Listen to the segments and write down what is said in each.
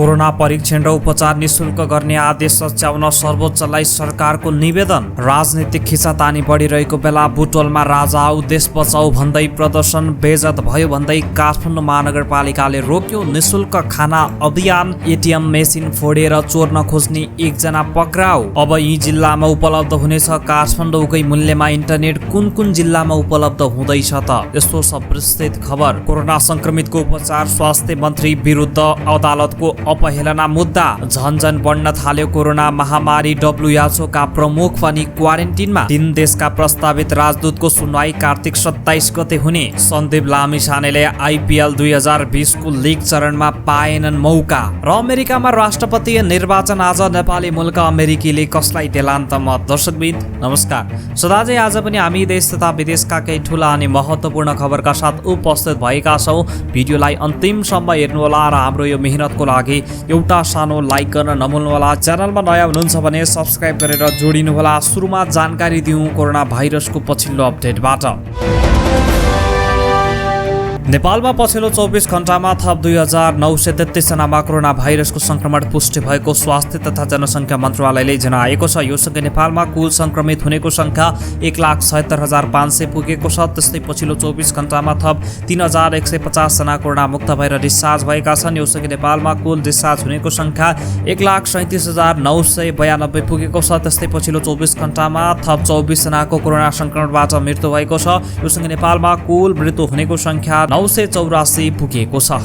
Corona परीक्षण र उपचार निशुल्क गर्ने आदेश सच्याउन सर्वोच्चलाई सरकारको निवेदन। राजनीतिक खिचातानी बढिरहेको बेला बुटवलमा राजा आऊ देश बचाऊ भन्दै प्रदर्शन बेइज्जत भयो भन्दै काठमाडौँ महानगरपालिकाले रोक्यो निशुल्क खाना अभियान। एटिएम मेसिन फोडेर चोर्न खोज्ने एकजना पक्राउ। अब यी जिल्लामा उपलब्ध हुनेछ काठमाडौँकै मूल्यमा इन्टरनेट। कुन कुन जिल्लामा उपलब्ध हुँदैछ त? यस्तो छ विस्तृत खबर। कोरोना संक्रमितको उपचार स्वास्थ्य मन्त्री विरुद्ध अदालतको अपहेलना मुद्दा। झन्झन बढ्न थाल्यो कोरोना महामारी। WHO का प्रमुख पनि क्वारेन्टिनमा। 3 देशका प्रस्तावित राजदूतको सुनवाई कार्तिक 27 गते हुने। सन्दीप लामिछानेले IPL 2020 को लीग चरणमा पाएनन् मौका। र अमेरिकामा राष्ट्रपतीय निर्वाचन आज। नेपाली मूलका अमेरिकीले कसलाई देलान् त मत? दर्शकबिन नमस्कार। सदाझै आज पनि हामी देश तथा विदेशका केही ठूला अनि महत्त्वपूर्ण खबरका साथ उपस्थित भएका छौँ। भिडियोलाई अन्तिमसम्म हेर्नुहोला र हाम्रो यो मेहनतको लागि एउटा सानो लाइक गर्न नभुल्नुहोला। च्यानलमा नयाँ हुनुहुन्छ भने सब्स्क्राइब गरेर जोडिनुहोला। सुरुमा जानकारी दिउँ कोरोना भाइरसको पछिल्लो अपडेटबाट। नेपालमा पछिल्लो 24 घण्टामा थप 2933 जनामा कोरोना भाइरसको संक्रमण पुष्टि भएको स्वास्थ्य तथा जनसङ्ख्या मन्त्रालयले जनाएको छ। योसँगै नेपालमा कुल संक्रमित हुनेको संख्या 1,77,500 पुगेको छ। त्यस्तै पछिल्लो 24 घण्टामा थप 3,150 जना कोरोना मुक्त भएर डिस्चार्ज भएका छन्। योसँगै नेपालमा कुल डिस्चार्ज हुनेको संख्या 1,37,992 पुगेको छ। त्यस्तै पछिल्लो 24 घण्टामा थप 24 जनाको कोरोना संक्रमणबाट मृत्यु भएको छ। योसँगै नेपालमा कुल मृत्यु हुनेको संख्या 984 पुगेको छ।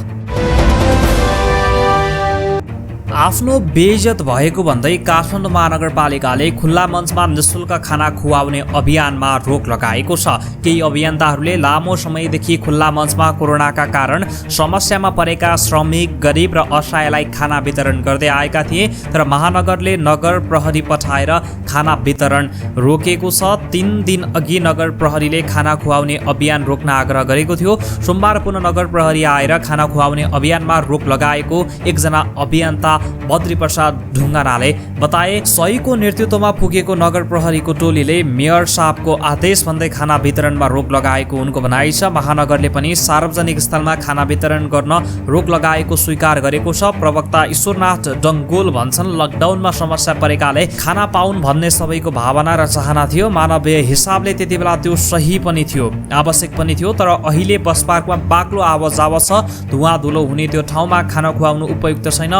आफ्नो बेइज्जत भएको भन्दै काठमाडौँ महानगरपालिकाले खुल्ला मञ्चमा निशुल्क खाना खुवाउने अभियानमा रोक लगाएको छ। केही अभियन्ताहरूले लामो समयदेखि खुल्ला मञ्चमा कोरोनाका कारण समस्यामा परेका श्रमिक, गरिब र असहायलाई खाना वितरण गर्दै आएका थिए। तर महानगरले नगर प्रहरी पठाएर खाना वितरण रोकेको छ। 3 दिन अघि नगर प्रहरीले खाना खुवाउने अभियान रोक्न आग्रह गरेको थियो। सोमबार पुनः नगर प्रहरी आएर खाना खुवाउने अभियानमा रोक लगाएको एकजना अभियन्ता बद्री प्रसाद ढुङ्गानाले बताए। सहीको नेतृत्वमा पुगेको नगर प्रहरीको टोलीले मेयर साहबको आदेश भन्दै खाना वितरणमा रोक लगाएको उनको भनाइ छ। महानगरले पनि सार्वजनिक स्थलमा खाना वितरण गर्न रोक लगाएको स्वीकार गरेको छ। प्रवक्ता ईश्वरनाथ डङ्गोल भन्छन्, लकडाउनमा समस्या परेकाले खाना पाउन् भन्ने सबैको भावना र चाहना थियो। मानवीय हिसाबले त्यति बेला त्यो सही पनि थियो, आवश्यक पनि थियो। तर अहिले बस पार्कमा बाक्लो आवाजाव छ, धुवा धुलो हुने त्यो ठाउँमा खाना खुवाउनु उपयुक्त छैन।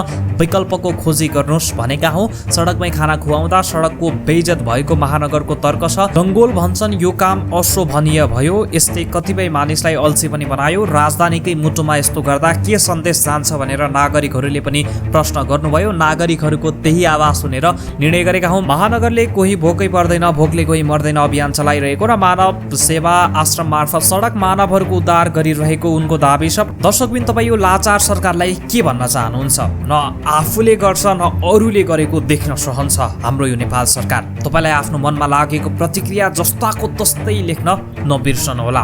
विकल्पको खोजी गर्नुहोस् भनेका हौँ। सडकमै खाना खुवाउँदा सडकको बेइज्जत भएको महानगरको तर्क छ। डङ्गोल भन्छन्, यो काम अशोभनीय भयो। यस्तै कतिपय मानिसलाई अल्छी पनि बनायो। राजधानीकै मुटुमा यस्तो गर्दा के सन्देश जान्छ भनेर नागरिकहरूले पनि प्रश्न गर्नुभयो। नागरिकहरूको त्यही आवाज सुनेर निर्णय गरेका हौँ। महानगरले कोही भोकै पर्दैन, भोकले कोही मर्दैन अभियान चलाइरहेको र मानव सेवा आश्रम मार्फत सडक मानवहरूको उद्धार गरिरहेको उनको दाबी छ। दर्शकबिन, तपाईँ यो लाचार सरकारलाई के भन्न चाहनुहुन्छ? न आफूले गर्छ न अरूले गरेको देख्न सहन्छ हाम्रो यो नेपाल सरकार। तपाईलाई आफ्नो मनमा लागेको प्रतिक्रिया जस्ताको तस्तै लेख्न नबिर्सनुहोला।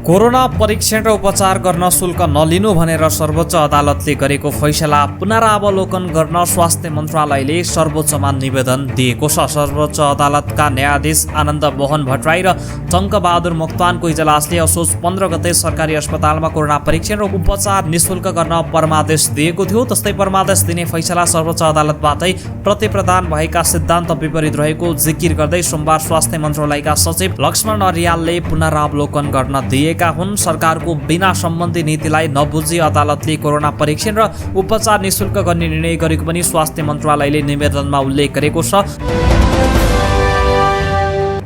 कोरोना परीक्षण र उपचार गर्न शुल्क नलिनु भनेर सर्वोच्च अदालतले गरेको फैसला पुनरावलोकन गर्न स्वास्थ्य मन्त्रालयले सर्वोच्चमा निवेदन दिएको छ। सर्वोच्च अदालतका न्यायाधीश आनन्द मोहन भट्टराई र टङ्कबहादुर मोक्तानको इजलासले असोज 15 गते सरकारी अस्पतालमा कोरोना परीक्षण र उपचार निशुल्क गर्न परमादेश दिएको थियो। त्यस्तै परमादेश दिने फैसला सर्वोच्च अदालतबाटै प्रतिप्रदान भएका सिद्धान्त विपरीत रहेको जिकिर गर्दै सोमबार स्वास्थ्य मन्त्रालयका सचिव लक्ष्मण अर्यालले पुनरावलोकन गर्न दिए हुन्। सरकारको बिना सम्बन्धी नीतिलाई नबुझी अदालतले कोरोना परीक्षण र उपचार निशुल्क गर्ने निर्णय गरेको पनि स्वास्थ्य मन्त्रालयले निवेदनमा उल्लेख गरेको छ।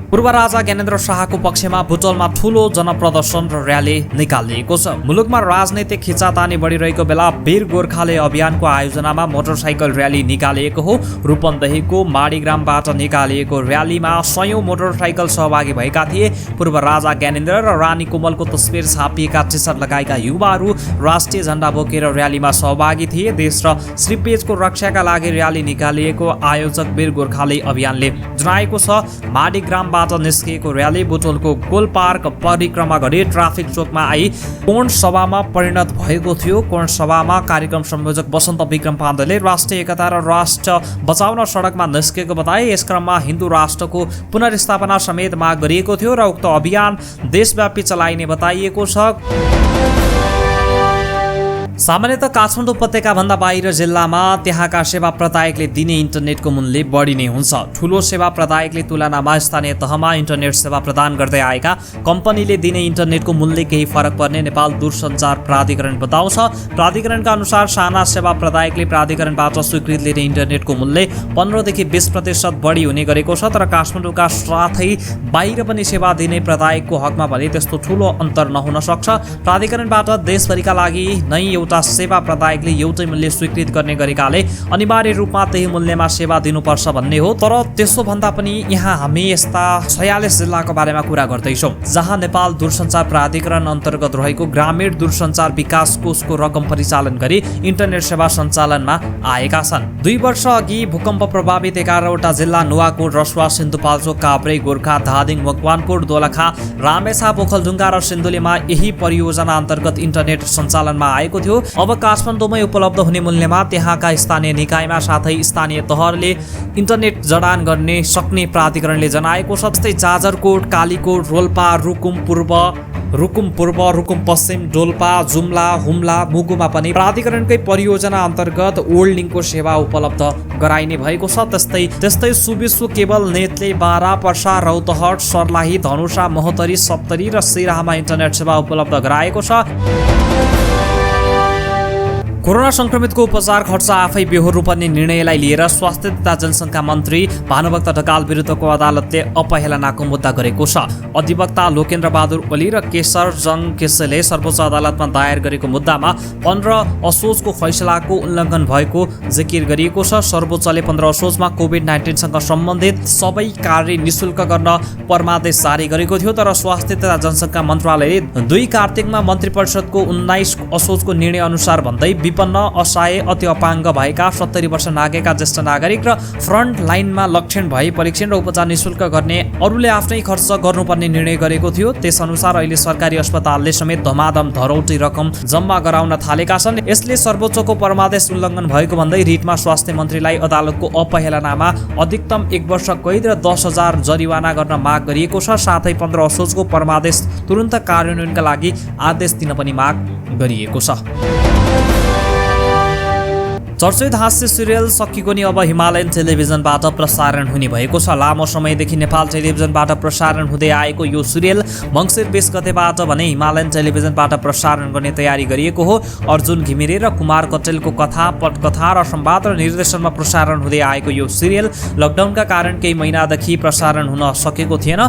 पूर्व राजा ज्ञानेन्द्र शाहको पक्षमा बुटवलमा ठूलो जनप्रदर्शन र र्याली निकालिएको छ। मुलुकमा राजनीतिक खिचातानी बढिरहेको बेला वीर गोर्खाले अभियानको आयोजनामा मोटरसाइकल र्याली निकालिएको हो। रूपन्देहीको माडीग्रामबाट निकालिएको र्यालीमा सयौं मोटरसाइकल सहभागी भएका थिए। पूर्व राजा ज्ञानेन्द्र र रानी कोमलको तस्बिर छापिएका टी-शर्ट लगाएका युवाहरू राष्ट्रिय झण्डा बोकेर र्यालीमा सहभागी थिए। देश र श्रीपेजको रक्षाका लागि र्याली निकालिएको आयोजक वीर गोर्खाले अभियानले जनाएको छ। माडीग्रामबाट निस्किएको र्याली बुटवलको गोल पार्क परिक्रमा गरी ट्राफिक चोकमा आई कोण सभामा परिणत भएको थियो। कोण सभामा कार्यक्रम संयोजक वसन्त विक्रम पाण्डेले राष्ट्रिय एकता र राष्ट्र बचाउन सडकमा निस्केको बताए। यस क्रममा हिन्दू राष्ट्रको पुनर्स्थापना समेत माग गरिएको थियो र उक्त अभियान देशव्यापी चलाइने बताइएको छ। सामान्यतः काठमाडौँ उपत्यकाभन्दा बाहिर जिल्लामा त्यहाँका सेवा प्रदायकले दिने इन्टरनेटको मूल्य बढी नै हुन्छ। ठुलो सेवा प्रदायकले तुलनामा स्थानीय तहमा इन्टरनेट सेवा प्रदान गर्दै आएका कम्पनीले दिने इन्टरनेटको मूल्य केही फरक पर्ने नेपाल दूरसञ्चार प्राधिकरण बताउँछ। प्राधिकरणका अनुसार साना सेवा प्रदायकले प्राधिकरणबाट स्वीकृति लिने इन्टरनेटको मूल्य 15 देखि 20% बढी हुने गरेको छ। तर काठमाडौँका साथै बाहिर पनि सेवा दिने प्रदायकको हकमा भने त्यस्तो ठुलो अन्तर नहुन सक्छ। प्राधिकरणबाट देशभरिका लागि नै एउटा सेवा प्रदायकले एउटै मूल्य स्वीकृत गर्ने गरेकाले अनिवार्य रूपमा त्यही मूल्यमा सेवा दिनुपर्छ भन्ने हो। तर त्यसो भन्दा पनि यहाँ हामी यस्ता 46 जिल्लाको बारेमा कुरा गर्दैछौँ जहाँ नेपाल दूरसञ्चार प्राधिकरण अन्तर्गत रहेको ग्रामीण दूरसञ्चार विकास कोषको रकम परिचालन गरी इन्टरनेट सेवा सञ्चालनमा आएका छन्। 2 वर्ष अघि भूकम्प प्रभावित 11वटा जिल्ला नुवाकोट, रसुवा, सिन्धुपाल्चोक, काभ्रे, गोर्खा, धादिङ, मकवानपुर, दोलखा, रामेछाप, ओखलढुङ्गा र सिन्धुलीमा यही परियोजना अन्तर्गत इन्टरनेट सञ्चालनमा आएको थियो। अब काठमाडौँमै उपलब्ध हुने मूल्यमा त्यहाँका स्थानीय निकायमा साथै स्थानीय तहहरूले इन्टरनेट जडान गर्ने सक्ने प्राधिकरणले जनाएको छ। जस्तै जाजरकोट, कालीकोट, रोल्पा, रुकुम पूर्व, रुकुम पश्चिम, डोल्पा, जुम्ला, हुम्ला, मुगुमा पनि प्राधिकरणकै परियोजना अन्तर्गत ओल्ड लिङ्कको सेवा उपलब्ध गराइने भएको छ। त्यस्तै सुविश्व केबल नेटले बारा, पर्सा, रौतहट, सर्लाही, धनुषा, महोत्तरी, सप्तरी र सिराहामा इन्टरनेट सेवा उपलब्ध गराएको छ। कोरोना संक्रमितको उपचार खर्च आफै बेहोर्नु पर्ने निर्णयलाई लिएर स्वास्थ्य तथा जनसङ्ख्या मन्त्री भानुभक्त ढकाल विरुद्धको अदालतले अपहेलनाको मुद्दा गरेको छ। अधिवक्ता लोकेन्द्र बहादुर ओली र केशर जङ केशले सर्वोच्च अदालतमा दायर गरेको मुद्दामा 15 असोजको फैसलाको उल्लङ्घन भएको जिकिर गरिएको छ। सर्वोच्चले 15 असोजमा कोभिड-19 सँग सम्बन्धित सबै कार्य निशुल्क गर्न परमादेश जारी गरेको थियो। तर स्वास्थ्य तथा जनसङ्ख्या मन्त्रालयले 2 कार्तिकमा मन्त्री परिषदको 19 असोजको निर्णय अनुसार भन्दै विपन्न, असहाय, अति अपाङ्ग भएका 70 वर्ष नागेका ज्येष्ठ नागरिक र फ्रन्ट लाइनमा लक्षण भए परीक्षण र उपचार निशुल्क गर्ने अरूले आफ्नै खर्च गर्नुपर्ने निर्णय गरेको थियो। त्यसअनुसार अहिले सरकारी अस्पतालले समेत धमाधम धरौटी रकम जम्मा गराउन थालेका छन्। यसले सर्वोच्चको परमादेश उल्लङ्घन भएको भन्दै रिटमा स्वास्थ्य मन्त्रीलाई अदालतको अपहेलनामा अधिकतम 1 वर्ष कैद र 10,000 जरिवाना गर्न माग गरिएको छ। साथै 15 असोजको परमादेश तुरुन्त कार्यान्वयनका लागि आदेश दिन पनि माग गरिएको छ। चर्चित हास्य सिरियल सकिएको नि अब हिमालयन टेलिभिजनबाट प्रसारण हुने भएको छ। लामो समयदेखि नेपाल टेलिभिजनबाट प्रसारण हुँदै आएको यो सिरियल मङ्सिर 20 गतेबाट भने हिमालयन टेलिभिजनबाट प्रसारण गर्ने तयारी गरिएको हो। अर्जुन घिमिरे र कुमार कटेलको कथा, पटकथा र संवाद र निर्देशनमा प्रसारण हुँदै आएको यो सिरियल लकडाउनका कारण केही महिनादेखि प्रसारण हुन सकेको थिएन।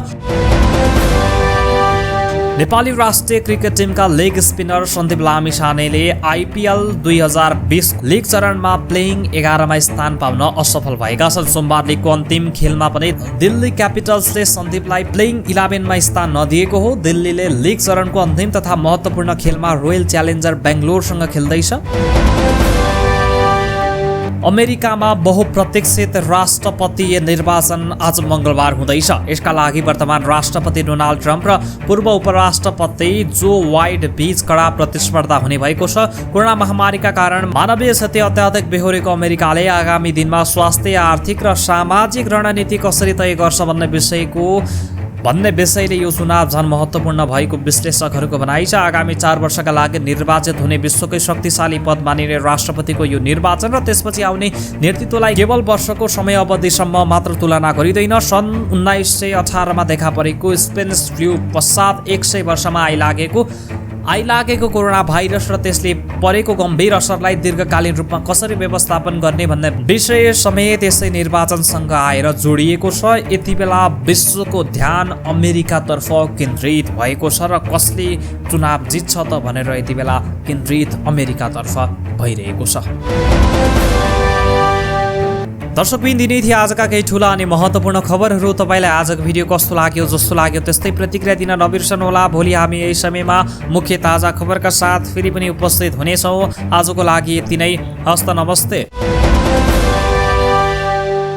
नेपाली राष्ट्रिय क्रिकेट टिमका लेग स्पिनर सन्दीप लामिछानेले आइपिएल 2020 लिग चरणमा प्लेइङ 11मा स्थान पाउन असफल भएका छन्। सोमबार लिगको अन्तिम खेलमा पनि दिल्ली क्यापिटल्सले सन्दीपलाई प्लेइङ 11मा स्थान नदिएको हो। दिल्लीले लिग चरणको अन्तिम तथा महत्त्वपूर्ण खेलमा रोयल च्यालेन्जर बेङ्गलोरसँग खेल्दैछ। अमेरिकामा बहुप्रतीक्षित राष्ट्रपतीय निर्वाचन आज मङ्गलबार हुँदैछ। यसका लागि वर्तमान राष्ट्रपति डोनाल्ड ट्रम्प र पूर्व उपराष्ट्रपति जो बाइडेन बीच कडा प्रतिस्पर्धा हुने भएको छ। कोरोना महामारीका कारण मानवीय क्षति अत्याधिक बेहोरेको अमेरिकाले आगामी दिनमा स्वास्थ्य, आर्थिक र सामाजिक रणनीति कसरी तय गर्छ भन्ने विषयले यो चुनाव झन महत्त्वपूर्ण भएको विश्लेषकहरूको भनाइ छ। आगामी 4 वर्षका लागि निर्वाचित हुने विश्वकै शक्तिशाली पद मानिने राष्ट्रपतिको यो निर्वाचन र त्यसपछि आउने नेतृत्वलाई केवल वर्षको समय अवधिसम्म मात्र तुलना गरिँदैन। सन् 1918मा देखा परेको स्पेनिस फ्लू पश्चात 100 वर्षमा आइलागेको कोरोना भाइरस र त्यसले परेको गम्भीर असरलाई दीर्घकालीन रूपमा कसरी व्यवस्थापन गर्ने भन्ने विषय समेत यसै निर्वाचनसँग आएर जोडिएको छ। यति बेला विश्वको ध्यान अमेरिकातर्फ केन्द्रित भएको छ र कसले चुनाव जित्छ त भनेर यति बेला केन्द्रित अमेरिकातर्फ भइरहेको छ। दर्शकबिन दिनै थिए आजका केही ठुला अनि महत्त्वपूर्ण खबरहरू। तपाईँलाई आजको भिडियो कस्तो लाग्यो, जस्तो लाग्यो त्यस्तै प्रतिक्रिया दिन नबिर्सनुहोला। भोलि हामी यही समयमा मुख्य ताजा खबरका साथ फेरि पनि उपस्थित हुनेछौँ। आजको लागि यति नै। हस्त नमस्ते।